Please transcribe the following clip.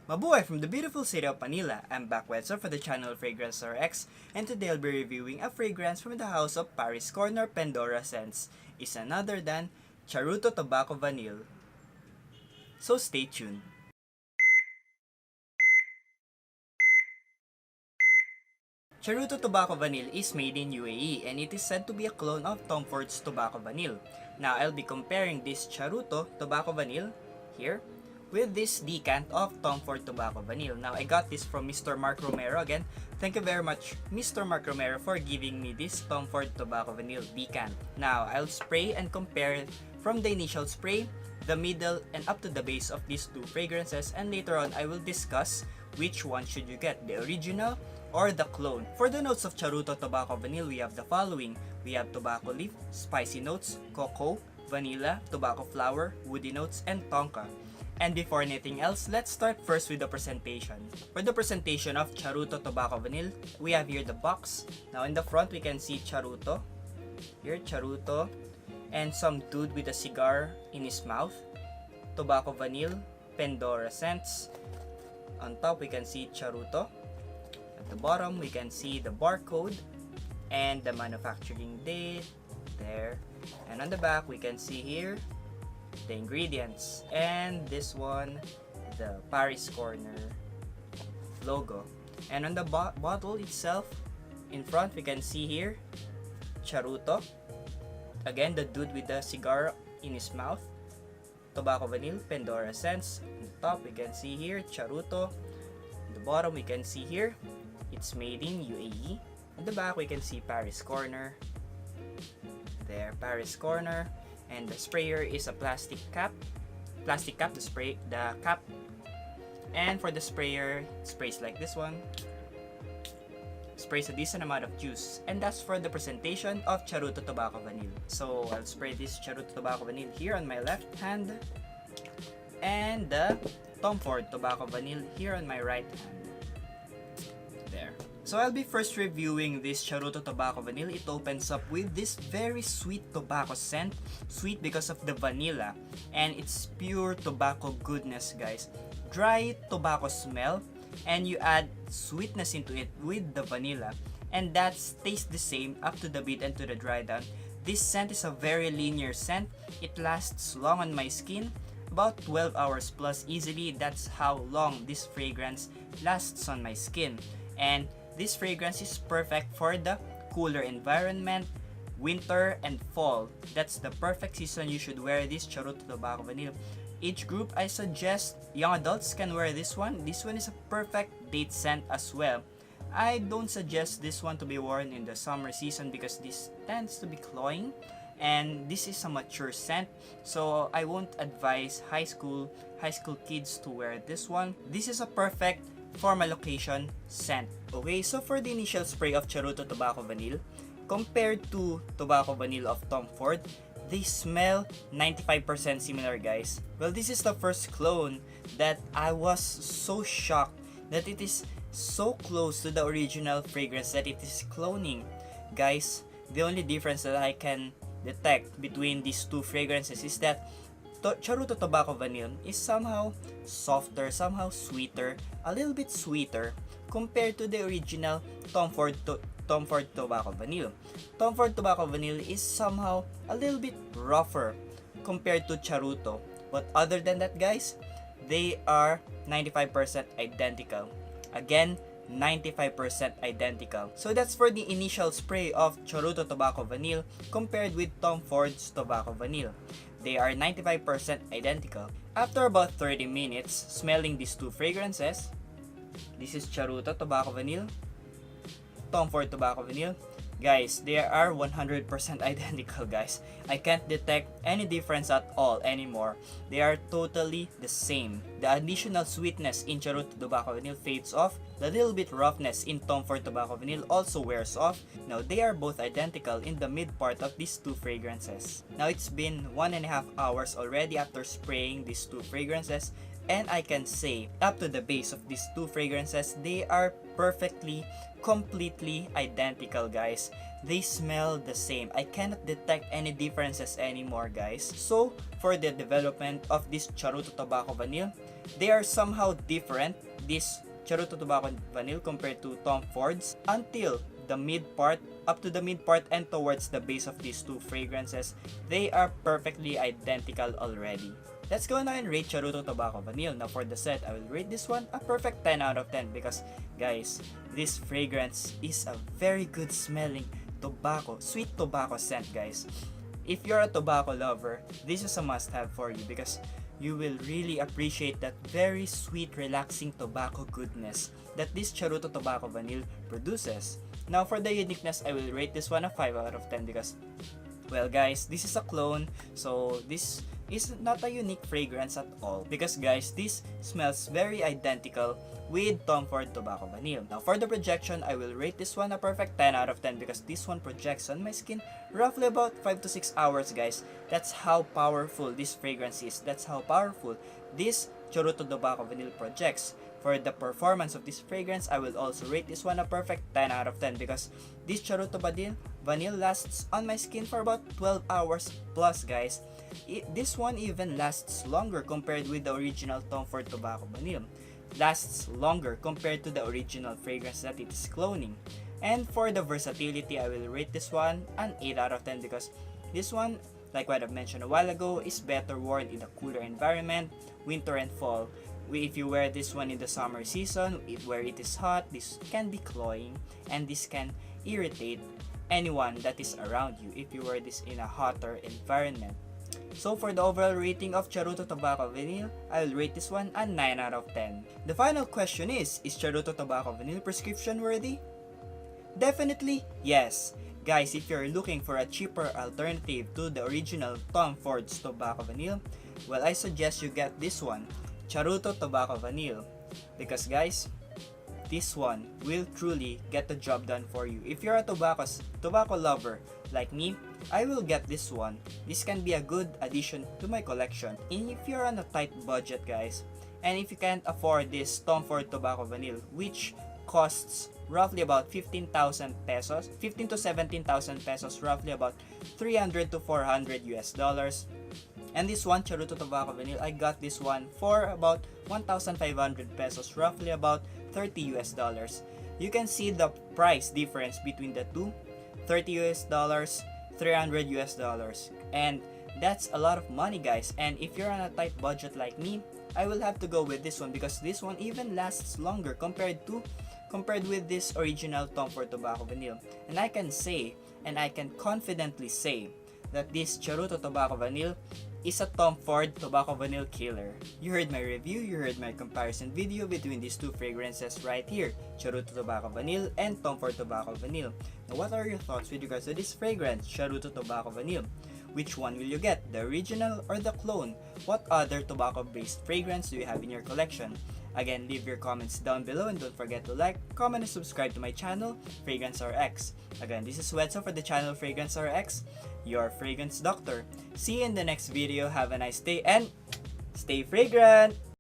Mabuhay from the beautiful city of Manila. I'm back with for the channel Fragrance RX, and today I'll be reviewing a fragrance from the house of Paris Corner Pandora Scents. Is another than Charuto Tobacco Vanille. So stay tuned. Charuto Tobacco Vanille is made in UAE and it is said to be a clone of Tom Ford's Tobacco Vanille. Now I'll be comparing this Charuto Tobacco Vanille here with this decant of Tom Ford Tobacco Vanille. Now I got this from Mr. Mark Romero again. Thank you very much Mr. Mark Romero for giving me this Tom Ford Tobacco Vanille decant. Now I'll spray and compare from the initial spray, the middle, and up to the base of these two fragrances, and later on I will discuss which one should you get, the original or the clone. For the notes of Charuto Tobacco Vanille, we have the following. We have tobacco leaf, spicy notes, cocoa, vanilla, tobacco flower, woody notes, and tonka. And before anything else, let's start first with the presentation. For the presentation of Charuto Tobacco Vanille, we have here the box. Now in the front, we can see Charuto. Here, Charuto. And some dude with a cigar in his mouth. Tobacco Vanille, Pandora Scents. On top, we can see Charuto. At the bottom, we can see the barcode and the manufacturing date. There. And on the back, we can see here the ingredients, and this one, the Paris Corner logo. And on the bottle itself, in front, we can see here Charuto. Again, the dude with the cigar in his mouth. Tobacco Vanille, Pandora Scents. On the top, we can see here Charuto. On the bottom, we can see here it's made in UAE. On the back, we can see Paris Corner. There, Paris Corner. And the sprayer is a plastic cap, the cap. And for the sprayer, it sprays like this one. Sprays a decent amount of juice. And that's for the presentation of Charuto Tobacco Vanille. So I'll spray this Charuto Tobacco Vanille here on my left hand, and the Tom Ford Tobacco Vanille here on my right hand. There. So I'll be first reviewing this Charuto Tobacco Vanille. It opens up with this very sweet tobacco scent. Sweet because of the vanilla. And it's pure tobacco goodness, guys. Dry tobacco smell. And you add sweetness into it with the vanilla. And that tastes the same up to the bit and to the dry down. This scent is a very linear scent. It lasts long on my skin. About 12 hours plus easily. That's how long this fragrance lasts on my skin. And this fragrance is perfect for the cooler environment, winter, and fall. That's the perfect season you should wear this Charuto Tobacco Vanille. Age group, I suggest young adults can wear this one. This one is a perfect date scent as well. I don't suggest this one to be worn in the summer season because this tends to be cloying. And this is a mature scent, so I won't advise high school kids to wear this one. This is a perfect formal occasion scent. Okay, so for the initial spray of Charuto Tobacco Vanille, compared to Tobacco Vanille of Tom Ford, they smell 95% similar, guys. Well, this is the first clone that I was so shocked that it is so close to the original fragrance that it is cloning. Guys, the only difference that I can detect between these two fragrances is that Charuto Tobacco Vanille is somehow softer, somehow sweeter, a little bit sweeter compared to the original Tom Ford Tobacco Vanille. Tom Ford Tobacco Vanille is somehow a little bit rougher compared to Charuto. But other than that, guys, they are 95% identical. Again, 95% identical. So that's for the initial spray of Charuto Tobacco Vanille compared with Tom Ford's Tobacco Vanille. They are 95% identical. After about 30 minutes smelling these two fragrances, this is Charuto Tobacco Vanille, Tom Ford Tobacco Vanille. Guys, they are 100% identical, guys. I can't detect any difference at all anymore. They are totally the same. The additional sweetness in Charuto Tobacco Vanille fades off. The little bit roughness in Tom Ford Tobacco Vanille also wears off. Now they are both identical in the mid part of these two fragrances. Now it's been 1.5 hours already after spraying these two fragrances, and I can say up to the base of these two fragrances, they are perfectly, completely identical, guys. they smell the same. I cannot detect any differences anymore, guys. So for the development of this Charuto Tobacco Vanille, they are somehow different, this Charuto Tobacco Vanille compared to Tom Ford's, until the mid part, up to the mid part and towards the base of these two fragrances, they are perfectly identical already. Let's go now and rate Charuto Tobacco Vanille. Now for the set, I will rate this one a perfect 10 out of 10 because guys, this fragrance is a very good smelling tobacco, sweet tobacco scent, guys. If you're a tobacco lover, this is a must have for you because you will really appreciate that very sweet, relaxing tobacco goodness that this Charuto Tobacco Vanille produces. Now for the uniqueness, I will rate this one a 5 out of 10 because, well guys, this is a clone, so this is not a unique fragrance at all because guys, this smells very identical with Tom Ford Tobacco Vanille. Now for the projection, I will rate this one a perfect 10 out of 10 because this one projects on my skin roughly about 5 to 6 hours, guys. That's how powerful this fragrance is. That's how powerful this Charuto Tobacco Vanille projects. For the performance of this fragrance, I will also rate this one a perfect 10 out of 10 because this Charuto Vanille lasts on my skin for about 12 hours plus, guys. This one even lasts longer compared with the original Tom Ford Tobacco Vanille. Lasts longer compared to the original fragrance that it is cloning. And for the versatility, I will rate this one an 8 out of 10 because this one, like what I mentioned a while ago, is better worn in a cooler environment, winter and fall. If you wear this one in the summer season, where it is hot, this can be cloying and this can irritate anyone that is around you if you wear this in a hotter environment. So for the overall rating of Charuto Tobacco Vanille, I will rate this one a 9 out of 10. The final question is Charuto Tobacco Vanille prescription worthy? Definitely yes. Guys, if you're looking for a cheaper alternative to the original Tom Ford's Tobacco Vanille, well, I suggest you get this one, Charuto Tobacco Vanille, because guys, this one will truly get the job done for you. If you're a tobacco lover like me, I will get this one. This can be a good addition to my collection. And if you're on a tight budget, guys, and if you can't afford this Tom Ford Tobacco Vanille, which costs roughly about 15,000 pesos, 15 to 17,000 pesos, roughly about 300 to 400 US dollars. And this one, Charuto Tobacco Vanille, I got this one for about 1,500 pesos, roughly about 30 US dollars. You can see the price difference between the two, 30 US dollars, 300 US dollars. And that's a lot of money, guys. And if you're on a tight budget like me, I will have to go with this one because this one even lasts longer compared with this original Tom Ford Tobacco Vanille. And I can say, and I can confidently say, that this Charuto Tobacco Vanille is a Tom Ford Tobacco Vanille killer. You heard my review, you heard my comparison video between these two fragrances right here, Charuto Tobacco Vanille and Tom Ford Tobacco Vanille. Now what are your thoughts with regards to this fragrance, Charuto Tobacco Vanille? Which one will you get, the original or the clone? What other tobacco-based fragrance do you have in your collection? Again, leave your comments down below and don't forget to like, comment, and subscribe to my channel, Fragance RX. Again, this is Wedso for the channel Fragance RX, your fragrance doctor. See you in the next video. Have a nice day and stay fragrant!